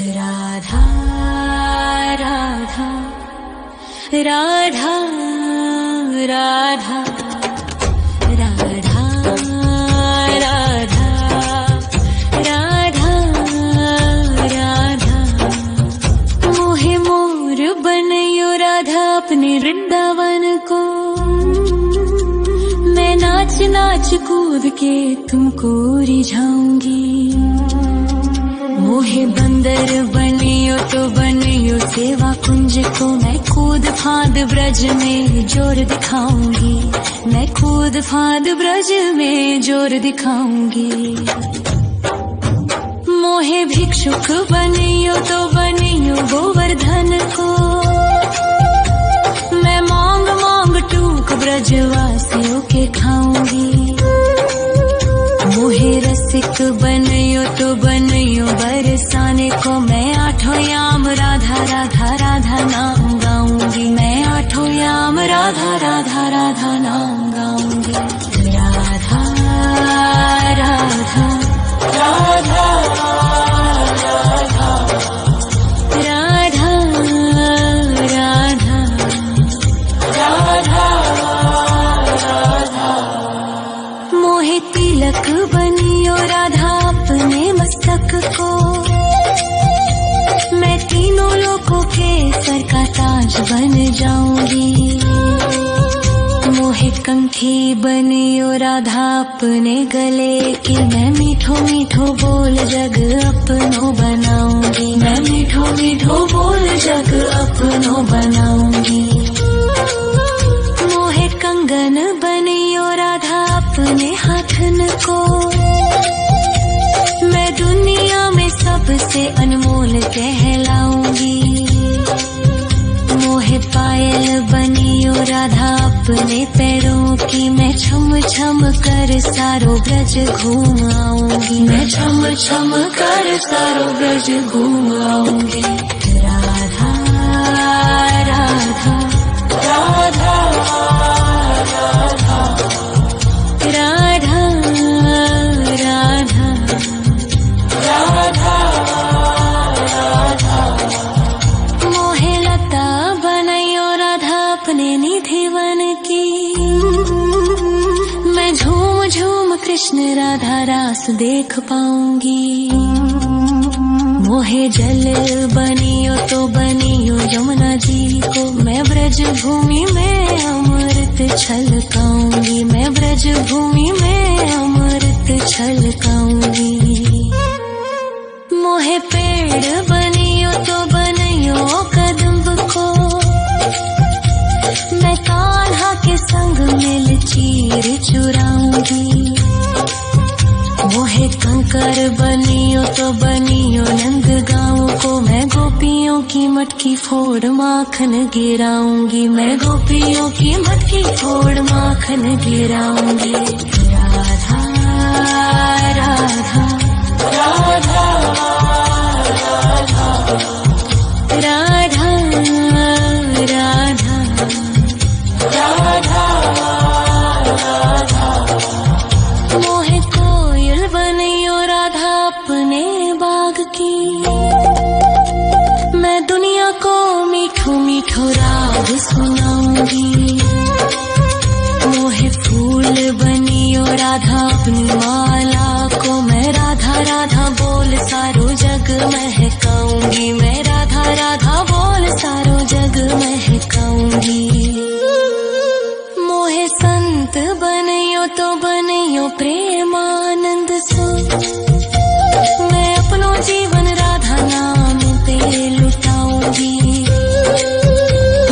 राधा राधा राधा राधा राधा राधा राधा राधा मोहे मोर बनयो राधा अपने वृंदावन को। मैं नाच नाच कूद के तुमको रिझाऊंगी। मोहे बंदर बनियो तो बनियो सेवा कुंज को। मैं कूद फांद ब्रज में जोर दिखाऊंगी। मैं कूद फांद ब्रज में जोर दिखाऊंगी। मोहे भिक्षुक बनियो तो बनियो गोवर्धन को। मैं मांग मांग टूक ब्रजवासियों के खाऊंगी। मोहे रसिक बनयो तो बनयो बरसाने को। मैं आठों याम राधा राधा राधा नाम गाऊंगी। मैं आठों याम राधा राधा राधा नाम गाऊंगी। राधा राधा राधा राधा राधा राधा राधा मोहे तिलक बनियो राधा अपने मस्तक को। मैं तीनों लोगों के सर का ताज बन जाऊंगी। मोहे कंठी बनियो राधा अपने गले की। मैं मीठो मीठो बोल जग अपनो बनाऊंगी। मैं मीठो मीठो बोल जग अपनो बनाऊंगी। मोहे कंगन बनियो राधा अपने हाथन को। मैं दुनिया में सबसे अनमोल कहलाऊंगी। मोहे पायल बनियो राधा अपने पैरों की। मैं छम छम कर सारो ब्रज घूम आऊंगी। मैं छम छम कर सारो ब्रज घूम आऊंगी। राधा राधा राधा राधा राधा राधा राधा राधा मोहे लता बनयो राधा अपने निधिवन की। मैं झूम झूम कृष्ण राधा रास देख पाऊंगी। मोहे जल बनियो तो बनियो यमुना जी को। मैं ब्रज भूमि में अमृत छलकाऊंगी। मैं ब्रज भूमि में अमृत छलकाऊंगी। मोहे पेड़ बनियो तो बनियो कदम्ब को। मैं कान्हा के संग मिल चीर चुराऊंगी। मोहे कंकर बनियो तो बनियो नंद गाँव को। मैं गोपियों की मटकी फोड़ माखन गिराऊंगी। मैं गोपियों की मटकी फोड़ माखन गिराऊंगी। राधा राधा राधा राधा राधा राधा राधा मोहे कोयल बनियो राधा अपने बाग की। मैं दुनिया को मीठो मीठो राग सुनाऊंगी। मोहे फूल बनियो राधा अपनी माला को। मैं राधा राधा बोल सारो जग महकाऊंगी। मैं राधा राधा बोल सारो जग महकाऊंगी। मोहे संत बनियो तो बनियो प्रेमानंद सो। मैं अपनो जीवन राधा नाम पे लुटाऊंगी।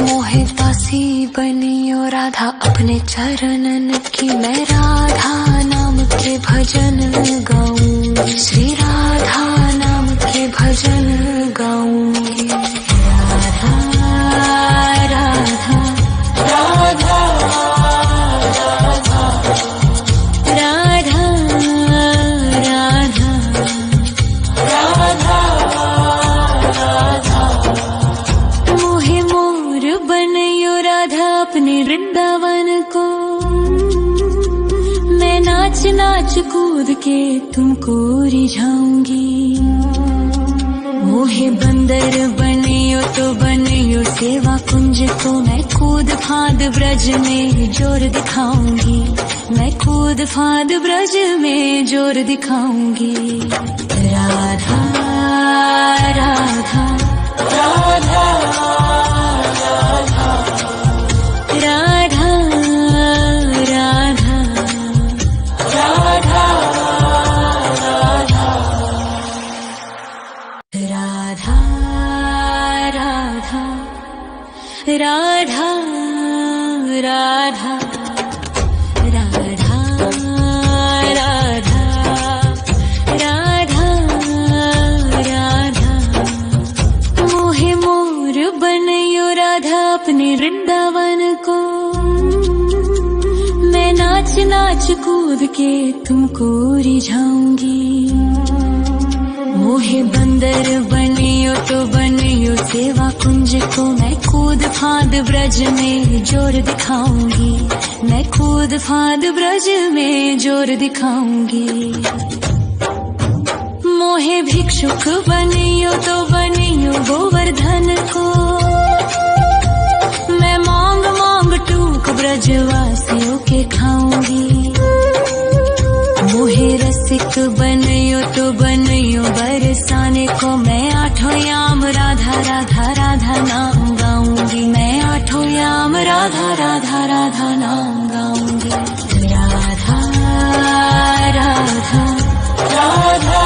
मोहे दासी बनियो राधा अपने चरणन की। मैं राधा नाम के भजन गाऊंगी। श्री राधा नाम के भजन गाऊंगी। राधा राधा राधा राधा राधा राधा राधा मोहे मोर बनयो राधा अपने वृंदावन को। मैं नाच नाच कूद के तुमको रिझाऊंगी। मोहे बंदर बनियो तो बनियो सेवा कुंज को मैं कूद फाद ब्रज में जोर दिखाऊंगी, मैं कूद फाद ब्रज में जोर दिखाऊंगी। राधा राधा राधा राधा राधा राधा राधा राधा राधा राधा राधा राधा राधा राधा मोहे मोर बनयो राधा अपने वृंदावन को, मैं नाच नाच कूद के तुमको रिझाऊंगी। मोहे बंदर बनियो तो बनियो सेवा कुंज को मैं कूद फाद ब्रज में जोर दिखाऊंगी, मैं कूद फाद ब्रज में जोर दिखाऊंगी। मोहे भिक्षुक बनियो तो बनियो गोवर्धन को, मैं मांग मांग टूक ब्रजवासियों के खाऊंगी। मोहे रसिक बनियो तो बनियो बरसाने को, मैं आठों याम राधा राधा राधा नाम गाऊंगी, मैं आठों याम राधा राधा राधा नाम गाऊंगी। राधा राधा राधा राधा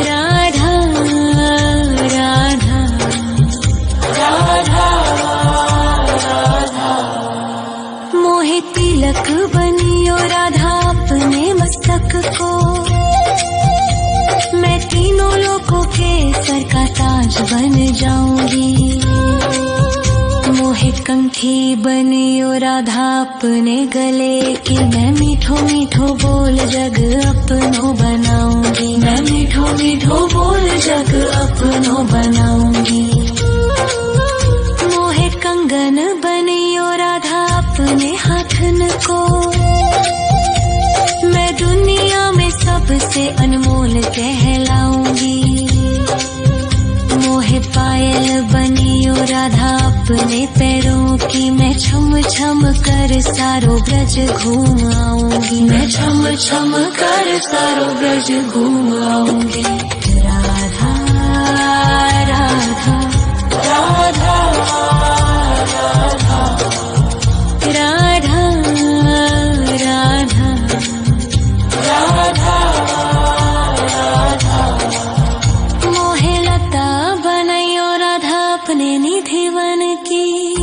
राधा राधा राधा मोहे तिलक बनियो राधा अपने मस्तक को, मैं तीनों लोगों के सर का ताज बन जाऊंगी। मोहे कंठी बनियो राधा अपने गले की, मैं मीठो मीठो बोल जग अपनो बनाऊंगी, मैं मीठो मीठो बोल जग अपनो बनाऊंगी। मोहे कंगन बनियो राधा अपने हाथन को, मैं दुनिया में सबसे अनमोल कहलाऊंगी। मोहे पायल बनियो राधा अपने पैरों की, मैं छम छम कर सारो ब्रज घूम आऊंगी, मैं छम छम कर सारो ब्रज घूम आऊंगी। राधा राधा राधा राधा राधा राधा राधा मोहे लता बनयो राधा अपने निधि वन की,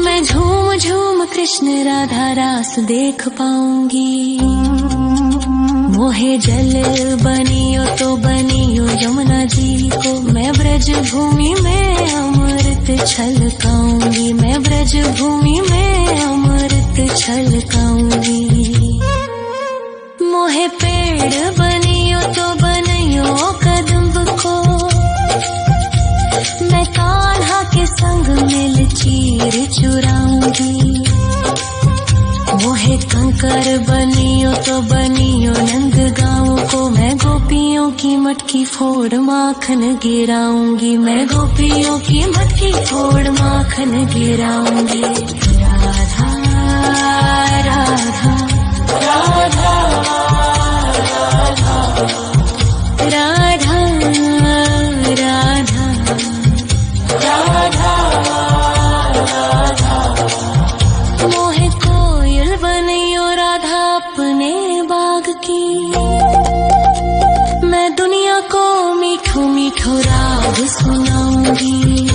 मैं झूम झूम कृष्ण राधा रास देख पाऊंगी। मोहे जल बनियो तो बनियो यमुना जी को, मैं ब्रज भूमि में अमृत छलकाऊंगी, मैं ब्रज भूमि में अमृत छलकाऊंगी। मोहे पेड़ बनियो तो बनियो कदम्ब को, मैं कान्हा के संग मिल चीर चुराऊंगी। मोहे कंकर बनियो तो बनियो नंद गाँव को, मैं गोपियों की मटकी फोड़ माखन गिराऊंगी, मैं गोपियों की मटकी फोड़ माखन गिराऊंगी। राधा राधा राधा राधा राधा राधा राधा मोहे कोयल बनियो राधा अपने बाग की, मैं दुनिया को मीठो मीठो राग सुनाऊंगी।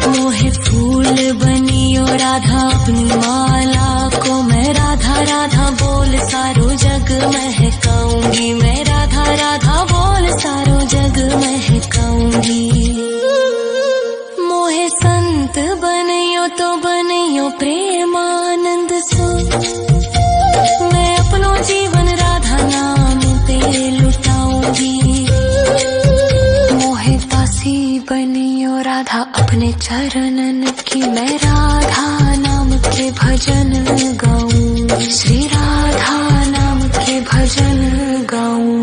मोहे फूल बनियो राधा अपनी माला को, मैं राधा राधा बोल सारो जग महकाऊंगी, मैं राधा राधा बोल सारो जग महकाऊंगी। मोहे संत बनियो तो बनियो प्रेमानंद सो, मैं अपनो जीवन राधा नाम पे लुटाऊंगी। मोहे दासी बनियो राधा अपने चरणन की, मैं राधा नाम के भजन गाऊं, श्री राधा नाम के भजन गाऊं।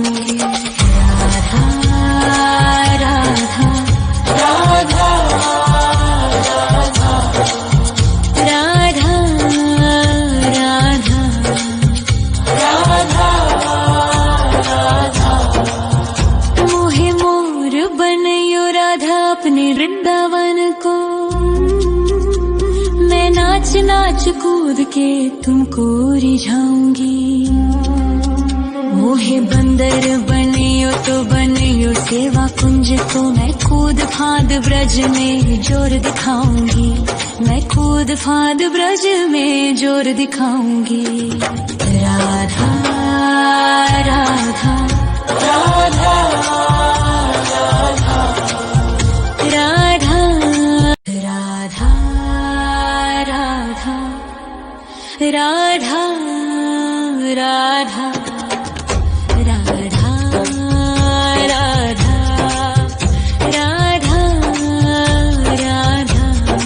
कूद के तुमको रिझाऊंगी। मोहे बंदर बनियो तो बनियो सेवा कुंज को, मैं कूद फांद ब्रज में जोर दिखाऊंगी। मैं कूद फांद ब्रज में जोर दिखाऊंगी। राधा राधा राधा राधा राधा राधा राधा राधा राधा राधा राधा राधा।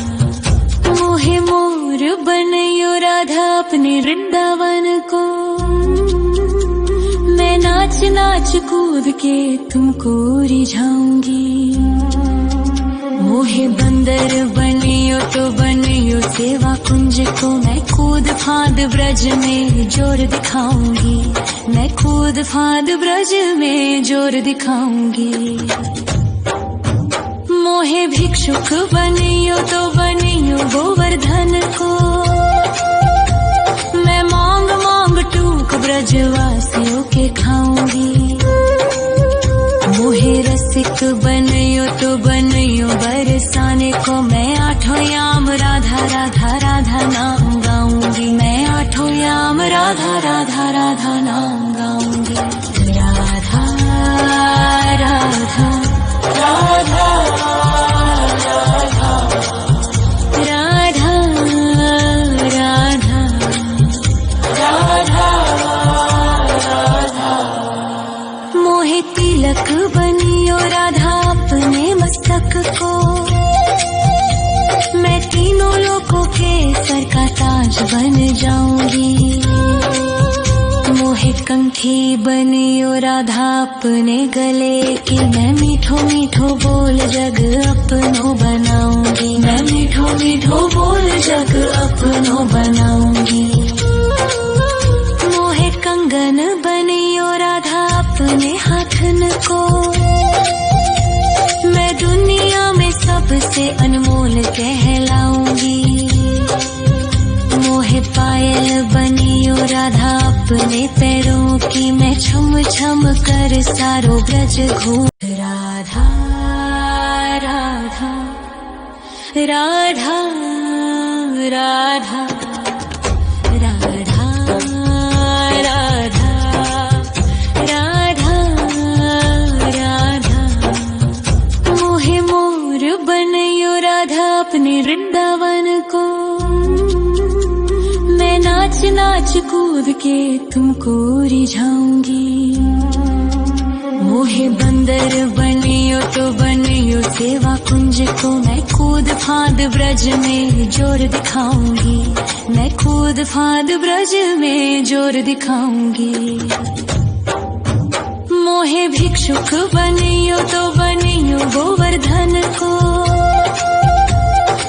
मोहे मोर बनयो राधा अपने वृंदावन को, मैं नाच नाच कूद के तुमको रिझाऊंगी। मोहे बंदर बनियो तो बनियो सेवा कुंज को, मैं कूद फांद ब्रज में जोर दिखाऊंगी। मैं कूद फांद ब्रज में जोर दिखाऊंगी। मोहे भिक्षुक बनियो तो बनियो गोवर्धन को, मैं मांग मांग टूक ब्रजवासियों के खाऊंगी। मोहे रसिक बनियो तो बनियो बरसाने को, मैं आठों याम राधा राधा राधा नाम गाऊंगी। मैं आठों याम राधा राधा राधा नाम गाऊंगी। राधा राधा राधा राधा राधा राधा राधा। मोहे तिलक बनियो राधा अपने मस्तक को, मैं तीनों लोगों के सर का ताज बन जाऊंगी। मोहे कंठी बनियो राधा अपने गले की, मैं मीठो मीठो बोल जग अपनो बनाऊंगी। मैं मीठो मीठो बोल जग अपनो बनाऊंगी। मोहे कंगन बनियो राधा अपने हाथन को, मैं दुनिया में सबसे अनमोल कहलाऊंगी। मोहे पायल बनियो राधा अपने पैरों की, मैं छम छम कर सारो ब्रज घूम। राधा राधा राधा राधा राधा राधा राधा राधा। मोहे मोर बनयो राधा अपने वृंदावन को, मैं नाच नाच कूद के तुमको रिझाऊंगी। मोहे बंदर बनियो तो बनियो सेवा कुंज को, मैं कूद फांद ब्रज में जोर दिखाऊंगी। मैं कूद फांद ब्रज में जोर दिखाऊंगी। मोहे भिक्षुक बनियो तो बनियो गोवर्धन को,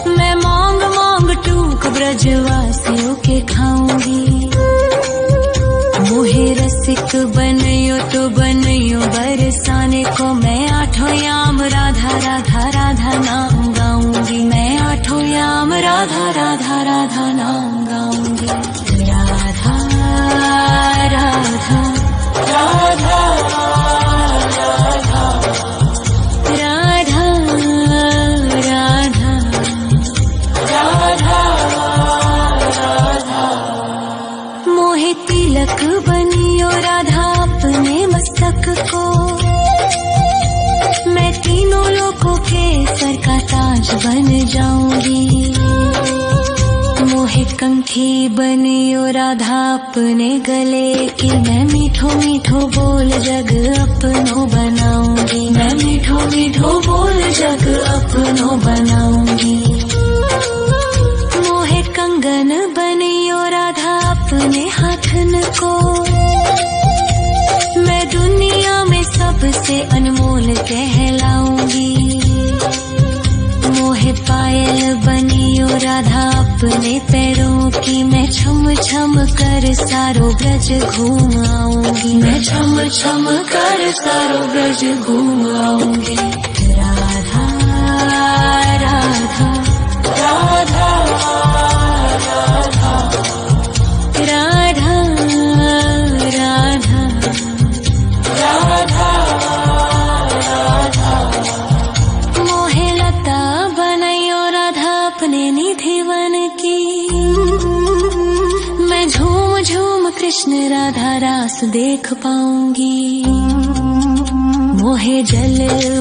मैं मांग मांग टूक ब्रजवासियों के खाऊंगी। मोहे रसिक बनियो तो बनियो बरसाने को, मैं आठों याम राधा राधा राधा नाम गाऊंगी। मैं आठों याम राधा राधा राधा नाम गाऊंगी। राधा राधा राधा राधा राधा राधा राधा राधा। मोहे तिलक बनियो राधा अपने मस्तक को, मैं तीनों लोगों के सर का ताज बन जाऊंगी। मोहे कंठी बनियो राधा अपने गले की, मैं मीठो मीठो बोल जग अपनो बनाऊंगी। मैं मीठो मीठो बोल जग अपनो बनाऊंगी। मोहे कंगन बनियो राधा अपने हाथन को, मैं दुनिया में सबसे अनमोल कहलाऊंगी। मोहे पायल बनियो राधा अपने पैरों की, मैं छम छम कर सारो ब्रज घूम आऊंगी। मैं छम छम कर सारो ब्रज घूम आऊंगी। राधा राधा राधा राधा कृष्ण राधा रास देख पाऊंगी। मोहे जल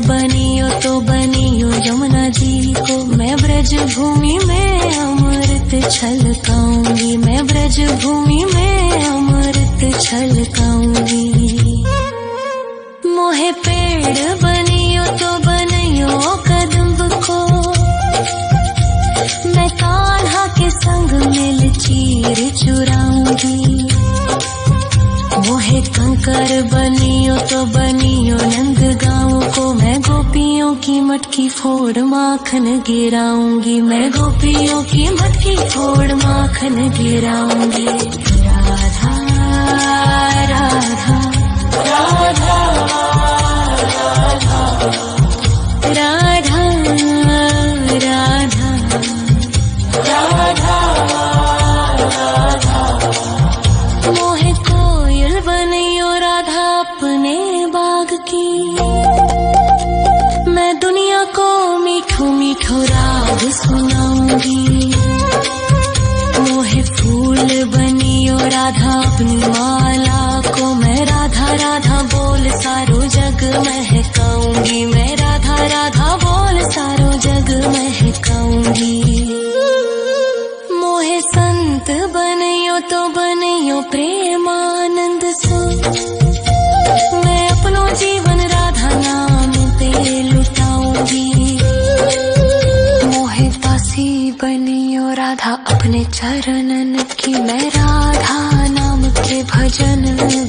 बनियो तो बनियो यमुना जी को, मैं ब्रज भूमि में अमृत छलकाऊंगी, मैं ब्रज भूमि में अमृत छलकाऊंगी। मोहे पेड़ बनियो तो बनियो कदम्ब को, मैं कान्हा के संग मिल चीर चुराऊंगी। मोहे कंकर बनियो तो बनियो नंद गाँव को, मैं गोपियों की मटकी फोड़ माखन गिराऊंगी, मैं गोपियों की मटकी फोड़ माखन गिराऊंगी। राधा राधा राधा राधा राधा राधा राधा। मोहे कोयल बनियो राधा अपने बाग की, मैं दुनिया को मीठो मीठो राग सुनाऊंगी। मोहे फूल बनियो राधा अपनी माला को, मैं राधा राधा बोल सारो जग महकाऊंगी, मैं राधा राधा बोल सारो जग महकाऊंगी। मोहे संत बनियो तो बनियो प्रेमानंद सो, मैं अपनो जीवन राधा नाम पे लुटाऊंगी। मोहे दासी बनियो राधा अपने चरणन की, मैं राधा नाम के भजन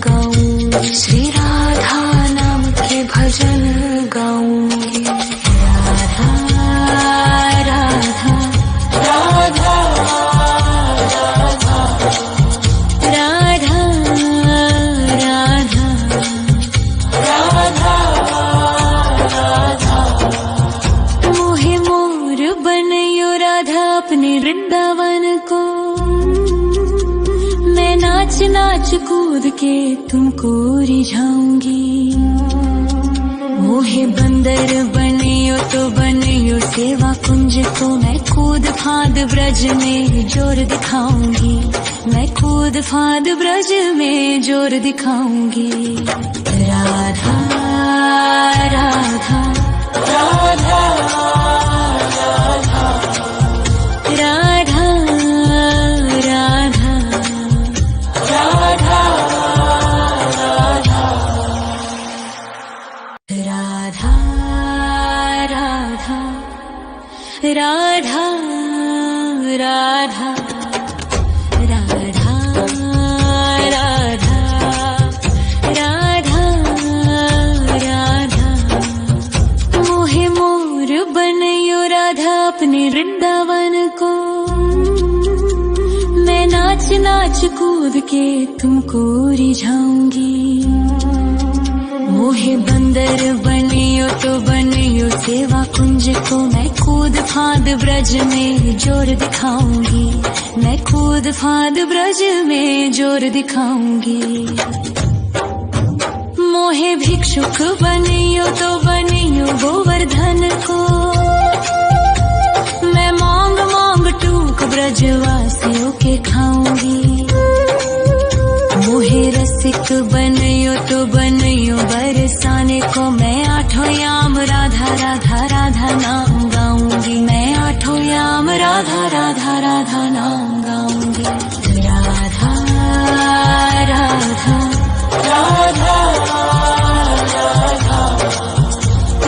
गाऊंगी, श्री राधा नाम के भजन गाऊंगी। राधा राधा राधा राधा राधा राधा। मोहे मोर बनियो राधा अपने वृंदावन को, मैं नाच नाच कूद के तुमको रिझाऊंगी। मोहे बंदर बनियो तो बनियो सेवा कुंज को, मैं कूद फांद ब्रज में जोर दिखाऊंगी, मैं कूद फांद ब्रज में जोर दिखाऊंगी। राधा राधा राधा राधा राधा राधा राधा राधा राधा राधा राधा राधा राधा राधा। मोहे मोर बनियो राधा अपने वृंदावन को, मैं नाच नाच कूद के तुमको रिझाऊंगी। मोहे बंदर बनियो तो बनियो सेवा कुंज को, मैं कूद फांद ब्रज में जोर दिखाऊंगी, मैं कूद फांद ब्रज में जोर दिखाऊंगी। मोहे भिक्षुक बनियो तो बनियो गोवर्धन को, मैं मांग मांग टूक ब्रजवासियों के खाऊंगी। मोहे रसिक बनियो तो बनियो बरसाने को, मैं आठों याम राधा राधा राधा नाम गाऊंगी, मैं आठों याम राधा राधा राधा नाम गाऊंगी। राधा राधा राधा राधा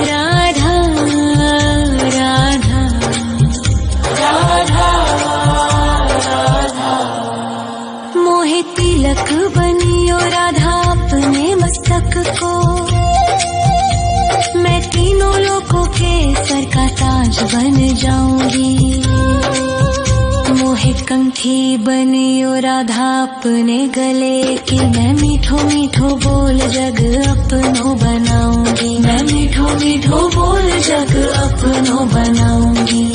राधा राधा राधा राधा। मोहे तिलक बनियो राधा अपने मस्तक को, मैं तीनों लोगों के सर का ताज बन जाऊंगी। मोहे कंठी बनियो राधा अपने गले की, मैं मीठो मीठो बोल जग अपनो बनाऊंगी, मैं मीठो मीठो बोल जग अपनो बनाऊंगी।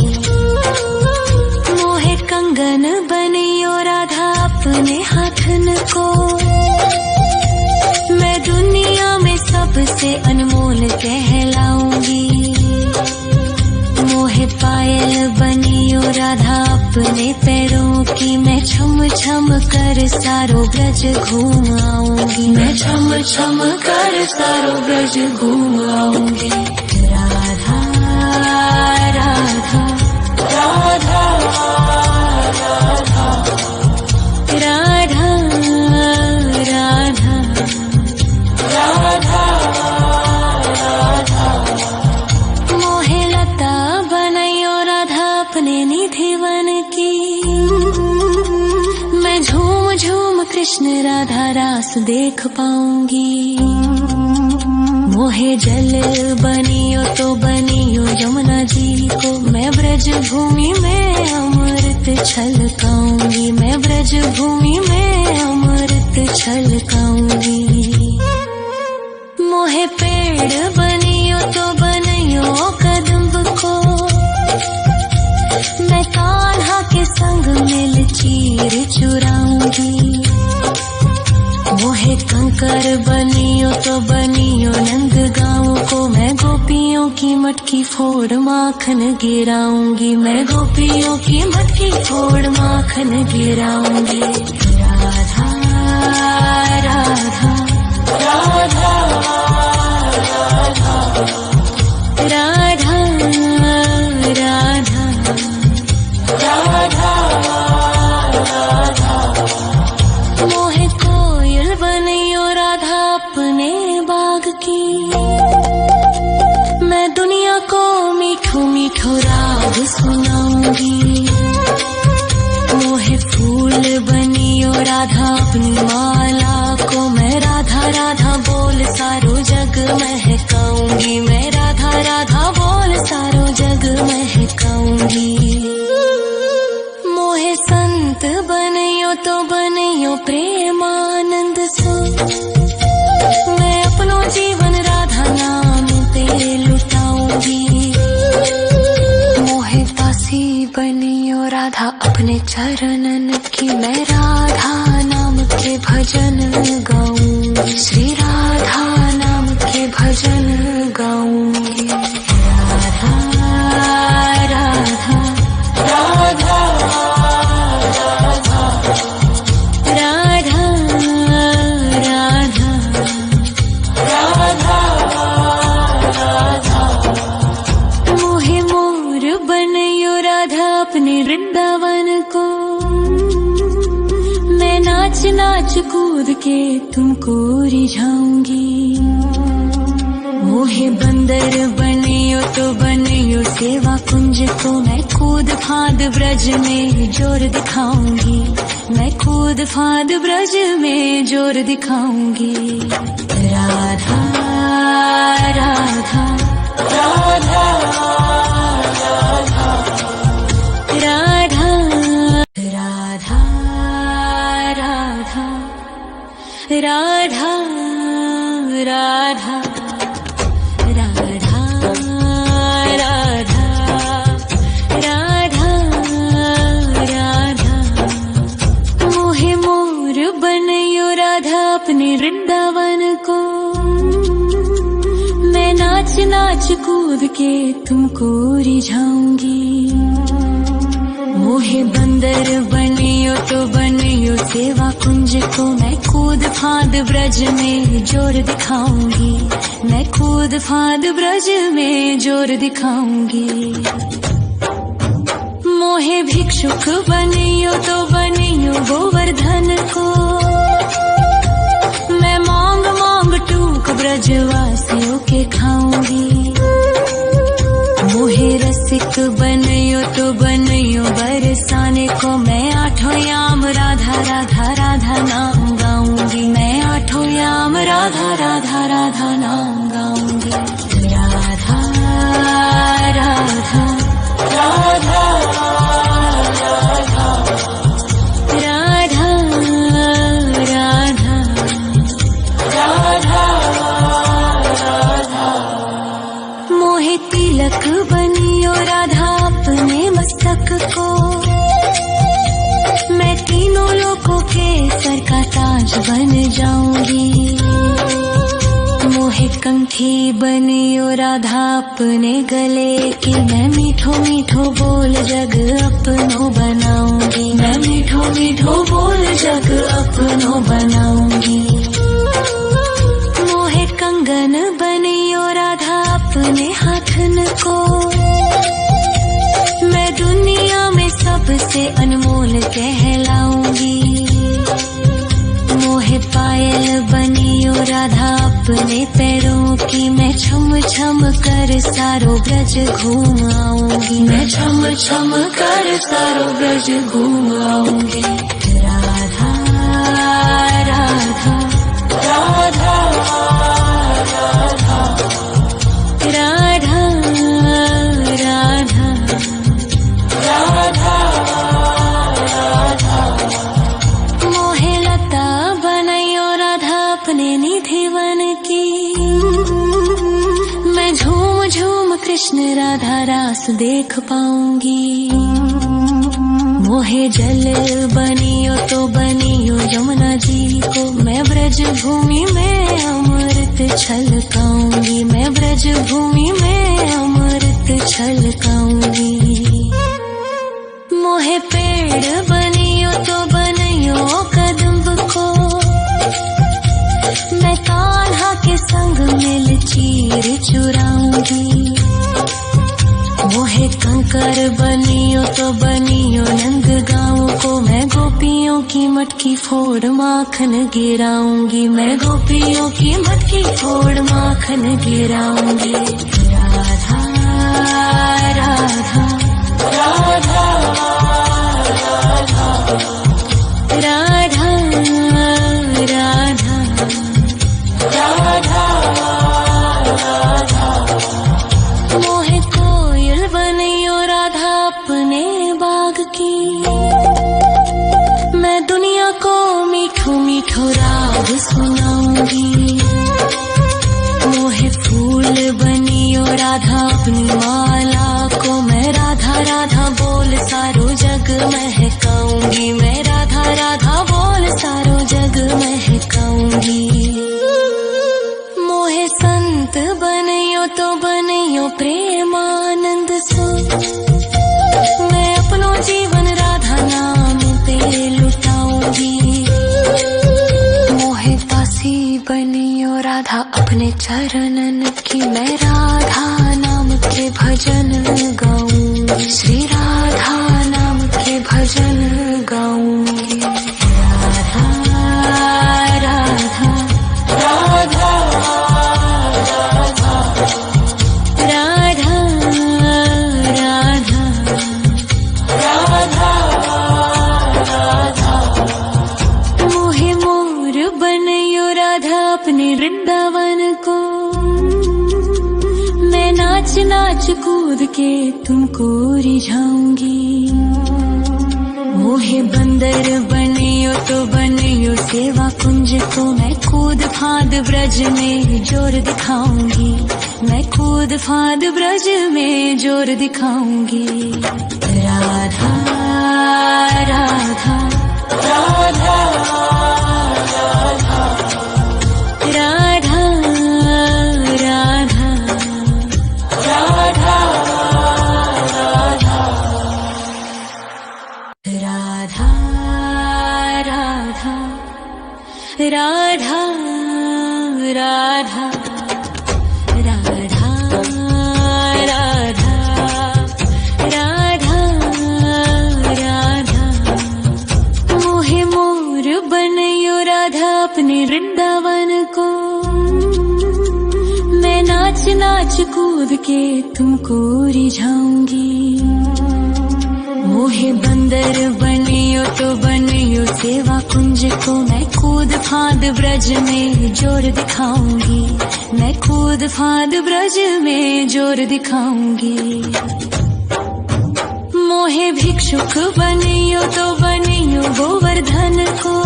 मोहे कंगन बनियो राधा अपने हाथन को, मैं दुनिया में सबसे अनमोल कहलाऊंगी। मोहे पायल बनियो राधा अपने पैरों की, मैं छम छम कर सा सारो ब्रज घूम आऊंगी, मैं छम छम कर सारो ब्रज घूम आऊंगी। राधा राधा राधा राधा राधा राधा राधा राधा। मोहे लता बनाइयो राधा अपने निधि वन की, मैं झूम झूम कृष्ण राधा रास देख पाऊंगी। मोहे जल बनियो तो बनियो यमुना जी को, मैं ब्रज भूमि में अमृत छलकाऊंगी, मैं ब्रज भूमि में अमृत छलकाऊंगी। मोहे पेड़ बनियो तो बनियो कदम्ब को, मैं कान्हा के संग मिल चीर चुराऊंगी। मोहे कंकर बनियो तो बनियो नंद गाँव को, मैं गोपियों की मटकी फोड़ माखन गिराऊंगी, मैं गोपियों की मटकी फोड़ माखन गिराऊंगी। राधा राधा राधा राधा राधा राधा राधा। मोहे कोयल बनियो राधा अपने बाग की, मैं दुनिया को मीठो मीठो राग सुनाऊंगी। मोहे फूल बनियो राधा अपनी माला को, मैं राधा राधा बोल सारो जग महकाऊंगी, मैं राधा राधा बोल सारो जग महकाऊंगी। मोहे संत बनियो तो बनियो प्रेमानंद सो, मैं अपनो जीवन राधा नाम पे लुटाऊंगी। मोहे दासी बनियो राधा अपने चरणन की, मैं राधा नाम के भजन गाऊंगी, श्री राधा नाम के भजन गाऊंगी। राधा राधा राधा राधा राधा राधा राधा। मोहे मोर बनियो राधा अपने वृंदावन को, मैं नाच नाच कूद के तुमको रिझाऊंगी। मोहे बंदर बनियो तो बनियो सेवा कुंज को, मैं कूद फांद ब्रज में जोर दिखाऊंगी, मैं कूद फांद ब्रज में जोर दिखाऊंगी। राधा राधा राधा राधा राधा राधा राधा राधा राधा राधा राधा राधा। मोहे मोर बनियो राधा अपने वृंदावन को, मैं नाच नाच कूद के तुमको रिझाऊंगी। मोहे बंदर बनियो तो बनियो सेवा कुंज को, मैं कूद फांद ब्रज में जोर दिखाऊंगी, मैं कूद फांद ब्रज में जोर दिखाऊंगी। मोहे भिक्षुक बनियो तो बनियो गोवर्धन को, मैं मांग मांग टूक ब्रजवासियों के खाऊंगी। मोहे रसिक बनियो तो बनियो बरसाने को, मैं आठों याम राधा राधा राधा नाम गाऊंगी, मैं आठों याम राधा राधा राधा नाम गाऊंगी। राधा राधा राधा राधा राधा राधा राधा राधा। मोहे तिलक बनियो राधा अपने मस्तक को, मैं तीनों लोगों के सर का ताज बन जाऊंगी। मोहे कंठी बनियो राधा अपने गले की, मैं मीठो मीठो बोल जग अपनो बनाऊंगी, मैं मीठो मीठो बोल जग अपनो बनाऊंगी। मोहे कंगन बनियो राधा अपने हाथन को, मैं दुनिया में सबसे अनमोल कहलाऊंगी। मोहे पायल बनियो राधा अपने पैरों की, मैं छम छम कर सारो ब्रज घूम आऊंगी, मैं छम छम कर सारो ब्रज घूम आऊंगी। राधा राधा राधा राधा राधा राधा राधा। मोहे लता बनायो राधा अपने निधिवन की, मैं झूम झूम कृष्ण राधा रास देख पाऊंगी। मोहे जल बनियो तो बनियो यमुना जी को, मैं ब्रज भूमि में अमृत छलकाऊंगी, मैं ब्रज भूमि में अमृत छलकाऊंगी। मोहे पेड़ बनियो तो बनियो कदम्ब को, मैं कान्हा के संग मिल चीर चुराऊंगी। मोहे कंकर बनियो तो बनियो नंद गाँव को, मैं गोपियों की मटकी फोड़ माखन गिराऊंगी, मैं गोपियों की मटकी फोड़ माखन गिराऊंगी। राधा राधा राधा राधा राधा राधा राधा। मोहे कोयल बनियो राधा अपने बाग की, मैं दुनिया को मीठो मीठो राग सुनाऊंगी। मोहे फूल बनियो राधा अपनी माला को, मैं राधा राधा बोल सारो जग महकाऊंगी, मैं राधा राधा बोल सारो जग महकाऊंगी। मोहे संत बनियो तो बनियो प्रेमानंद सो, मैं अपनो जीवन राधा नाम पे लुटाऊंगी। मोहे दासी बनियो राधा अपने चरणन की, मैं राधा नाम के भजन गाऊंगी, श्री राधा नाम के भजन गाऊंगी। राधा राधा राधा राधा राधा राधा राधा। मोहे मोर बनियो राधा अपने वृंदावन को, मैं नाच नाच कूद के तुमको रिझाऊंगी। मोहे बंदर बनियो तो बनियो सेवा कुंज को, मैं कूद फांद ब्रज में जोर दिखाऊंगी, मैं कूद फांद ब्रज में जोर दिखाऊंगी। राधा राधा राधा राधा राधा राधा राधा राधा राधा राधा राधा राधा राधा राधा। मोहे मोर बनियो राधा अपने वृंदावन को, मैं नाच नाच कूद के तुमको रिझाऊंगी। मोहे बंदर बनियो तो बनियो सेवा कुंज को, मैं कूद फांद ब्रज में जोर दिखाऊंगी, मैं कूद फांद ब्रज में जोर दिखाऊंगी। मोहे भिक्षुक बनियो तो बनियो गोवर्धन को,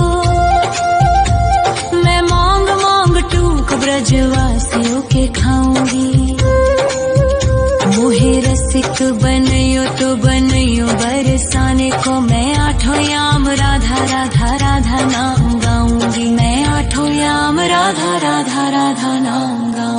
मैं मांग मांग टूक ब्रजवासियों के खाऊंगी। मोहे रसिक बनियो तो बनियो बरसाने को, मैं आठों याम राधा राधा राधा नाम गाऊंगी, मैं आठों याम राधा राधा राधा नाम गाऊंगी।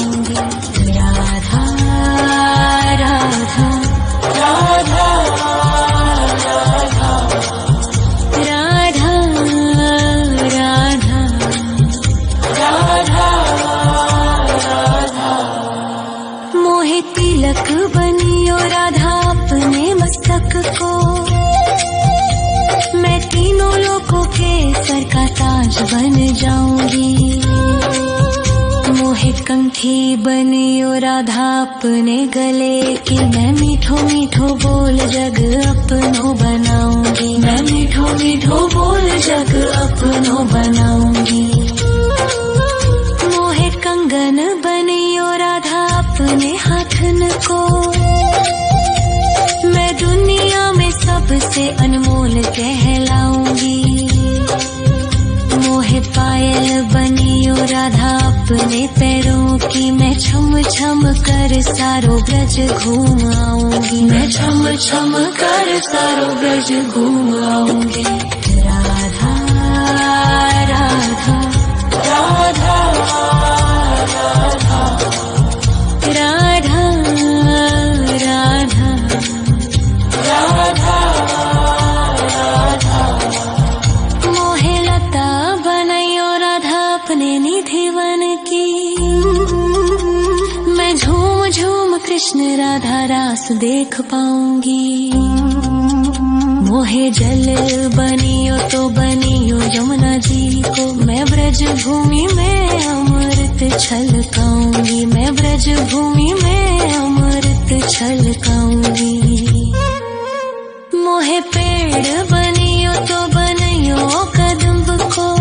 तिलक बनियो राधा अपने मस्तक को, मैं तीनों लोगों के सर का ताज बन जाऊंगी। मोहे कंठी बनियो राधा अपने गले की, मैं मीठो मीठो बोल जग अपनो बनाऊंगी। मैं मीठो मीठो बोल जग अपनो बनाऊंगी। मोहे कंगन बनियो राधा अपने हाथन को, मैं दुनिया में सबसे अनमोल कहलाऊंगी। मोहे पायल बनियो राधा अपने पैरों की, मैं छम छम कर सारो ब्रज घूम आऊंगी। मैं छम छम कर सारो ब्रज घूम आऊंगी। राधा राधा राधा राधा राधा राधा राधा। मोहे लता बनायो राधा अपने निधिवन की, मैं झूम झूम कृष्ण राधा रास देख पाऊंगी। मोहे जल बनियो तो बनियो यमुना जी को, मैं ब्रज भूमि में अमृत छलकाऊंगी। मैं ब्रज भूमि में अमृत छलकाऊंगी। मोहे पेड़